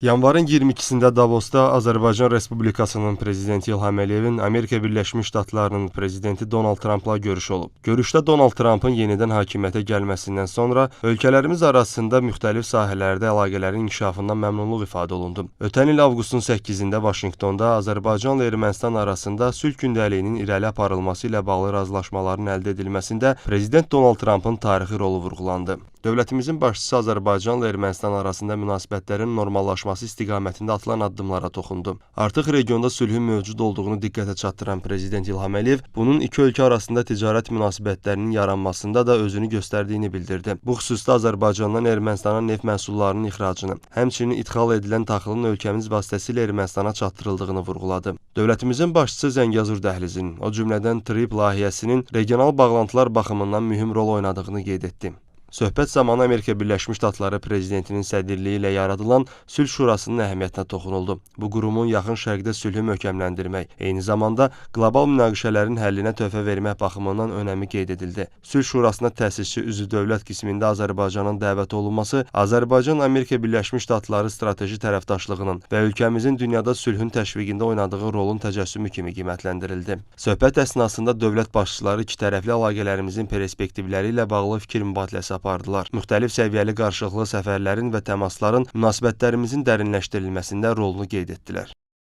Yanvarın 22-sində Davosda Azərbaycan Respublikasının prezidenti İlham Əliyevin Amerika Birləşmiş Ştatlarının prezidenti Donald Trampla görüşü olub. Görüşdə Donald Trampın yenidən hakimiyyətə gəlməsindən sonra ölkələrimiz arasında müxtəlif sahələrdə əlaqələrin inkişafından məmnunluq ifadə olundu. Ötən il avqustun 8-də Vaşinqtonda Azərbaycanla Ermənistan arasında sülh gündəliyinin irəli aparılması ilə bağlı razılaşmaların əldə edilməsində prezident Donald Trampın tarixi rolu vurğulandı. Dövlətimizin başçısı Azərbaycanla Ermənistan arasında münasibətlərin normallaşması istiqamətində atılan addımlara toxundu. Artıq regionda sülhün mövcud olduğunu diqqətə çatdıran prezident İlham Əliyev bunun iki ölkə arasında ticarət münasibətlərinin yaranmasında da özünü göstərdiyini bildirdi. Bu xüsusda Azərbaycandan Ermənistana neft məhsullarının ixracını, həmçinin idxal edilən taxılın ölkəmiz vasitəsilə Ermənistana çatdırıldığını vurğuladı. Dövlətimizin başçısı Zəngəzur dəhlizinin, o cümlədən TRIP layihəsinin regional bağlantılar baxımından mühüm rol oynadığını qeyd etdi. Söhbət zamanı Amerika Birləşmiş Ştatları prezidentinin sədrliyi ilə yaradılan Sülh Şurasının əhəmiyyətinə toxunuldu. Bu qurumun yaxın şərqdə sülhü möhkəmləndirmək, eyni zamanda qlobal münaqişələrin həllinə töhfə vermək baxımından önəmi qeyd edildi. Sülh Şurasına təsisçi üzv dövlət qismində Azərbaycanın dəvət olunması Azərbaycan-Amerika Birləşmiş Ştatları strateji tərəfdaşlığının və ölkəmizin dünyada sülhün təşviqində oynadığı rolun təcəssümü kimi qiymətləndirildi. Söhbət əsnasında dövlət başçıları ikitərəfli əlaqələrimizin perspektivləri ilə bağlı fikir mübadiləsi apardılar. Müxtəlif səviyyəli qarşılıqlı səfərlərin və təmasların münasibətlərimizin dərinləşdirilməsində rolunu qeyd etdilər.